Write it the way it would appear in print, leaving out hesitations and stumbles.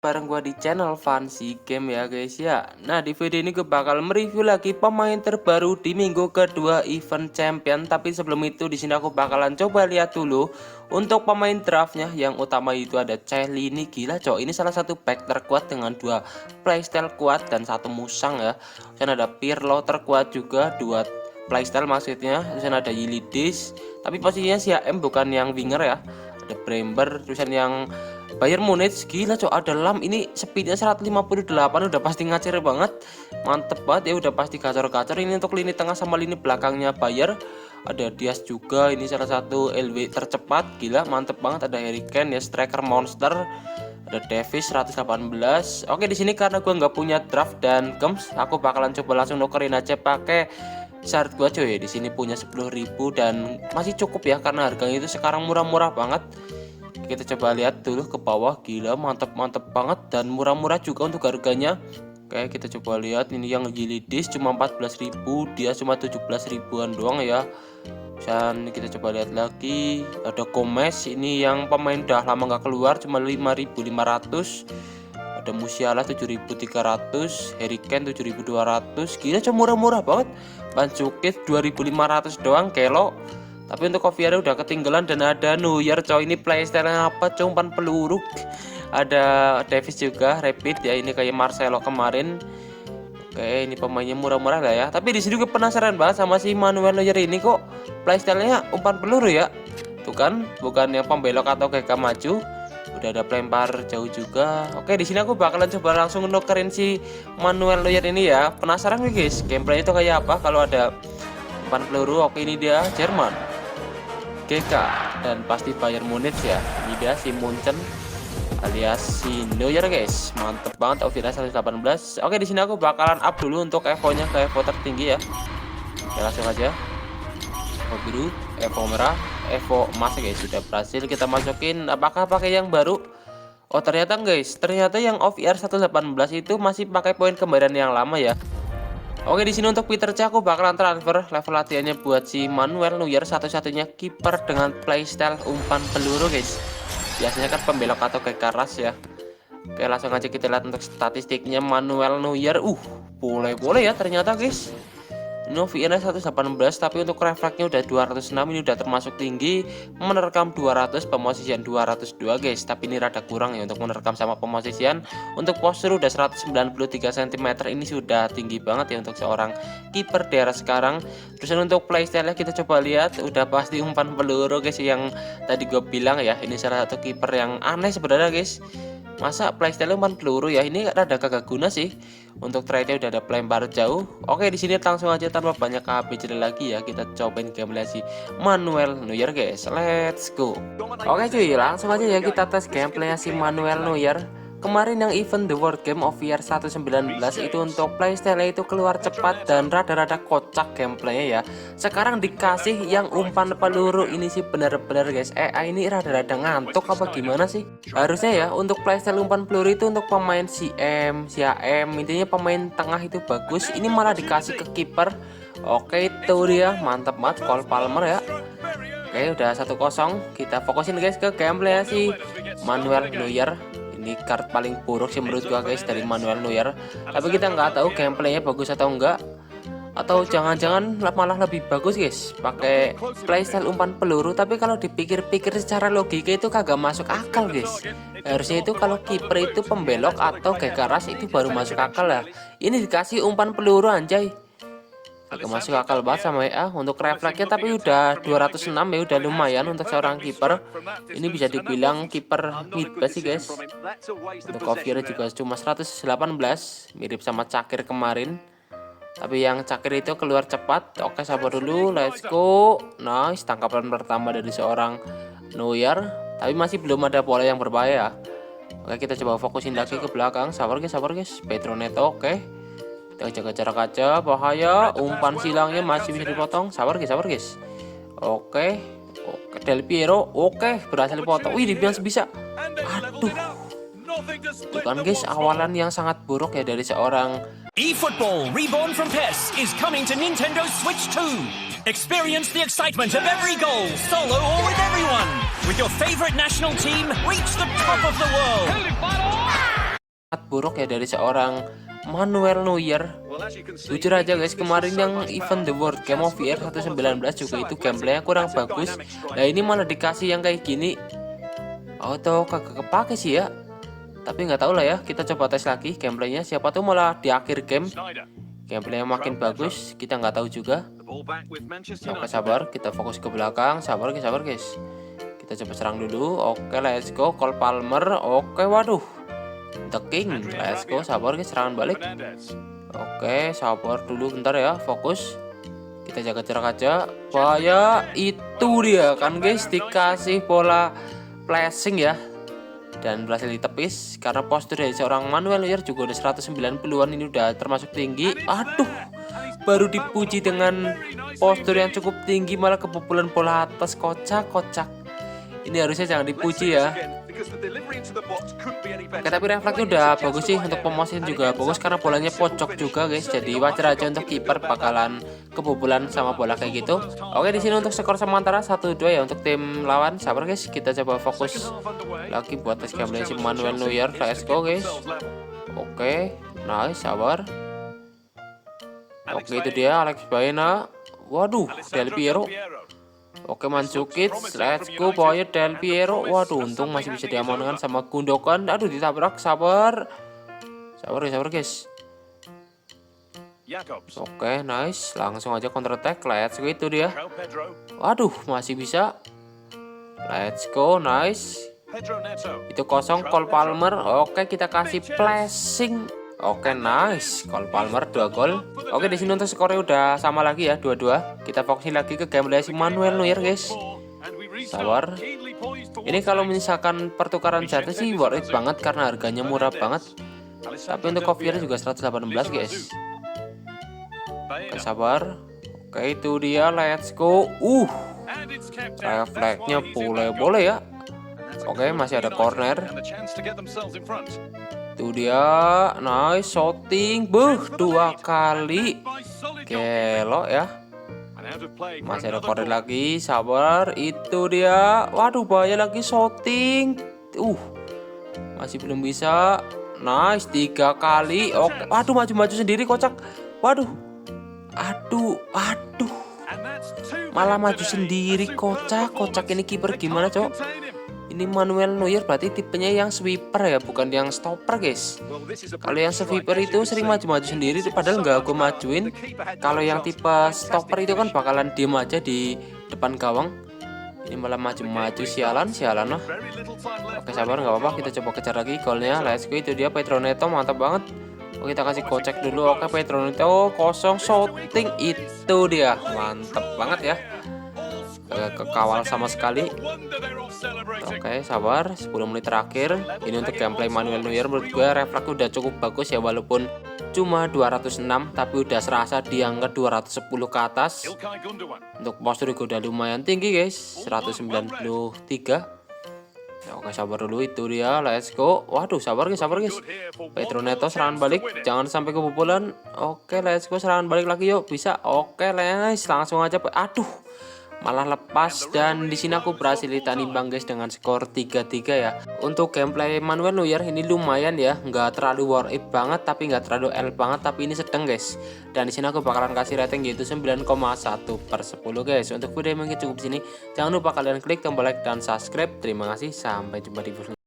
Bareng gua di channel Fancy Game ya guys ya. Nah di video ini gue bakal mereview lagi pemain terbaru di minggu kedua event champion. Tapi sebelum itu di sini aku bakalan coba lihat dulu untuk pemain draftnya. Yang utama itu ada Charlie, ini gila cok. Ini salah satu pack terkuat dengan dua playstyle kuat dan satu musang ya. Dan ada Pirlo terkuat juga, dua playstyle maksudnya. Terus ada Yildiz, tapi posisinya si AM bukan yang winger ya. Ada Brember, terusan yang Bayern Munich, gila cok, ada Lam, ini speednya 158, udah pasti ngacir banget, mantep banget ya, udah pasti gacor-gacor. Ini untuk lini tengah sama lini belakangnya Bayern. Ada Diaz juga, ini salah satu LW tercepat, gila mantep banget. Ada Harry Kane ya, striker monster. Ada Davis 118. Oke, di sini karena gua nggak punya draft dan gems, aku bakalan coba langsung nukerin aja pakai syarat gua coy. Di sini punya 10.000 dan masih cukup ya, karena harganya itu sekarang murah-murah banget. Kita coba lihat dulu ke bawah, gila mantep banget dan murah-murah juga untuk harganya. Oke, kita coba lihat ini yang Yildiz cuma 14.000, dia cuma 17 ribuan doang ya. Dan kita coba lihat lagi, ada Gomez, ini yang pemain udah lama nggak keluar, cuma 5.500. Ada Musiala 7.300, Harry Kane 7.200, gila cuma murah-murah banget. Bancuket 2.500 doang kelo. Tapi untuk Koviara udah ketinggalan. Dan ada Neuer coy, ini playstyle apa coy, umpan peluru. Ada Davis juga rapid ya, ini kayak Marcelo kemarin. Oke, ini pemainnya murah-murah lah ya. Tapi di sini gue penasaran banget sama si Manuel Neuer ini, kok playstylenya umpan peluru ya. Tuh kan, bukan yang pembelok atau kayak maju. Udah ada pelempar jauh juga. Oke, di sini aku bakalan coba langsung nukerin si Manuel Neuer ini ya. Penasaran nih guys, gameplay itu kayak apa kalau ada umpan peluru. Oke, ini dia Jerman, GK, dan pasti Bayern Munich ya. Ini dia si Munchen alias si Neuer guys, mantep banget. Ovira 118. Oke, di sini aku bakalan up dulu untuk evo-nya ke evo tertinggi ya. Oke, langsung aja evo biru, evo merah, evo emas guys. Sudah berhasil kita masukin. Apakah pakai yang baru? Oh ternyata guys, ternyata yang OVR 118 itu masih pakai poin kembaran yang lama ya. Oke, di sini untuk Peter Cech aku bakalan transfer level latihannya buat si Manuel Neuer, satu-satunya kiper dengan playstyle umpan peluru guys. Biasanya kan pembelok atau kayak keras ya. Oke, langsung aja kita lihat untuk statistiknya Manuel Neuer. Boleh ya ternyata guys. Ini OVR 118, tapi untuk refleksnya udah 206, ini udah termasuk tinggi. Menerkam 200, pemosisian 202 guys. Tapi ini rada kurang ya untuk menerkam sama pemosisian. Untuk postur udah 193 cm, ini sudah tinggi banget ya untuk seorang kiper di era sekarang. Terus untuk playstyle kita coba lihat, udah pasti umpan peluru guys, yang tadi gue bilang ya. Ini salah satu kiper yang aneh sebenarnya guys. Masa playstyle umpan peluru ya, ini rada kagak guna sih. Untuk trade-nya udah ada pelempar jauh. Oke, di sini langsung aja tanpa banyak KBC lagi ya, kita cobain gameplay si Manuel Neuer guys. Let's go. Oke cuy, langsung aja ya kita tes gameplay si Manuel Neuer. Kemarin yang event The World Game OVR 119 itu untuk playstyle itu keluar cepat dan rada-rada kocak gameplaynya ya. Sekarang dikasih yang umpan peluru, ini sih bener-bener guys, ini rada-rada ngantuk apa gimana sih? Harusnya ya untuk playstyle umpan peluru itu untuk pemain CM, CAM, intinya pemain tengah itu bagus. Ini malah dikasih ke kiper. Oke, itu dia, mantap banget Cole Palmer ya. Oke, udah 1-0. Kita fokusin guys ke gameplay si Manuel Neuer. Ini card paling buruk sih menurut gua guys dari Manuel Neuer. Tapi kita nggak tahu gameplaynya bagus atau enggak, atau jangan-jangan malah lebih bagus guys pakai playstyle umpan peluru. Tapi kalau dipikir-pikir secara logika itu kagak masuk akal guys. Harusnya itu kalau kiper itu pembelok atau kayak keras itu baru masuk akal lah. Ini dikasih umpan peluru anjay, agak masuk akal banget sama ya. Untuk refleksnya tapi udah 206 ya, udah lumayan untuk seorang kiper. Ini bisa dibilang kiper mid sih guys. Untuk Koviara juga cuma 118, mirip sama Cakir kemarin. Tapi yang Cakir itu keluar cepat. Oke, sabar dulu, let's go. Nice, tangkapan pertama dari seorang Neuer. Tapi masih belum ada bola yang berbahaya. Oke, kita coba fokusin lagi ke belakang. Sabar guys. Pedro Neto, oke. Kita jaga jarak aja, bahaya. Umpan silangnya masih bisa dipotong. Sabar guys. Oke, Del Piero, oke, berhasil dipotong. Wih, dibilang bisa. Aduh, tuh kan guys, awalan yang sangat buruk ya dari seorang eFootball Reborn from PES is coming to Nintendo Switch 2. Experience the excitement of every goal, solo or with everyone. With your favorite national team, reach the top of the world. buruk ya dari seorang Manuel Neuer. Jujur aja guys, kemarin yang event The World Game of Year 119 juga itu gameplaynya kurang bagus. Nah ini malah dikasih yang kayak gini. Auto kagak kepake sih ya. Tapi nggak tahu lah ya, kita coba tes lagi gameplaynya. Siapa tuh malah di akhir game gameplaynya makin bagus, kita nggak tahu juga. Oke sabar, kita fokus ke belakang. Sabar guys. Kita coba serang dulu. Oke let's go. Cole Palmer. Oke waduh, The King. Let's go. Sabar guys, serangan balik. Oke sabar dulu bentar ya, fokus. Kita jaga jarak aja. Bahaya, itu dia kan guys, dikasih bola flashing ya, dan berhasil ditepis karena postur dari seorang Manuel Neuer juga udah 190-an, ini udah termasuk tinggi. Aduh, baru dipuji dengan postur yang cukup tinggi malah kebobolan bola atas, kocak. Ini harusnya jangan dipuji ya. Oke, tapi refleksnya udah bagus sih, untuk pemosian juga bagus karena bolanya pojok juga guys. Jadi wajar aja untuk kiper bakalan kebobolan sama bola kayak gitu. Oke, di sini untuk skor sementara 1-2 ya untuk tim lawan. Sabar guys, kita coba fokus lagi buat tes gameplay si Manuel Neuer. Let's go guys. Oke, nice, sabar. Oke, itu dia Alex Baena. Waduh, Del Piero. Oke, Mandzukic, let's go boy, Del Piero. Waduh, untung masih bisa diamankan sama Gundogan. Aduh, ditabrak, sabar guys. Oke, nice, langsung aja counter attack. Let's go, itu dia. Waduh, masih bisa. Let's go, nice. Itu kosong, Cole Palmer. Oke, kita kasih flashing. Oke, nice. Cole Palmer 2 gol. Oke, di sini untuk skornya udah sama lagi ya, 2-2. Kita fokusin lagi ke gameplay si Manuel Neuer, guys. Sabar. Ini kalau misalkan pertukaran jatuh sih worth it banget karena harganya murah banget. Tapi untuk cover juga 118, guys. Oke, sabar. Oke, itu dia, let's go. Refleksnya boleh ya. Oke, masih ada corner. Itu dia, nice shooting, 2 kali, gelo ya. Masih ada corner lagi, sabar, itu dia. Waduh, bahaya lagi shooting. Masih belum bisa. Nice, 3 kali. Oke, waduh, maju sendiri, kocak. Waduh, aduh, malah maju sendiri, kocak ini kiper gimana, cok? Ini Manuel Neuer berarti tipenya yang sweeper ya, bukan yang stopper, guys. Kalau yang sweeper itu sering maju sendiri, padahal nggak aku majuin. Kalau yang tipe stopper itu kan bakalan diem aja di depan gawang. Ini malah maju sialan lah. Oke, sabar, nggak apa-apa, kita coba kejar lagi golnya. Let's go, itu dia Pedro Neto, mantap banget. Oke, kita kasih kocek dulu. Oke, Pedro Neto kosong shooting, itu dia, mantap banget ya. Kekawal sama sekali. Oke, sabar, 10 menit terakhir. Ini untuk gameplay Manuel Neuer, menurut gue refleks udah cukup bagus ya, walaupun cuma 206 tapi udah serasa di angka 210 ke atas. Untuk postur juga udah lumayan tinggi, guys, 193. Oke, sabar dulu, itu dia, let's go. Waduh, sabar guys. Pedro Neto serangan balik, jangan sampai kebobolan. Oke, let's go, serangan balik lagi yuk, bisa. Oke, nice, langsung aja. Aduh, malah lepas, dan di sini aku berhasil imbang guys dengan skor 3-3 ya. Untuk gameplay Manuel Neuer ini lumayan ya, nggak terlalu worth it banget tapi nggak terlalu L banget, tapi ini sedang guys. Dan di sini aku bakalan kasih rating yaitu 9,1/10 guys. Untuk video mungkin cukup sini. Jangan lupa kalian klik tombol like dan subscribe. Terima kasih, sampai jumpa di video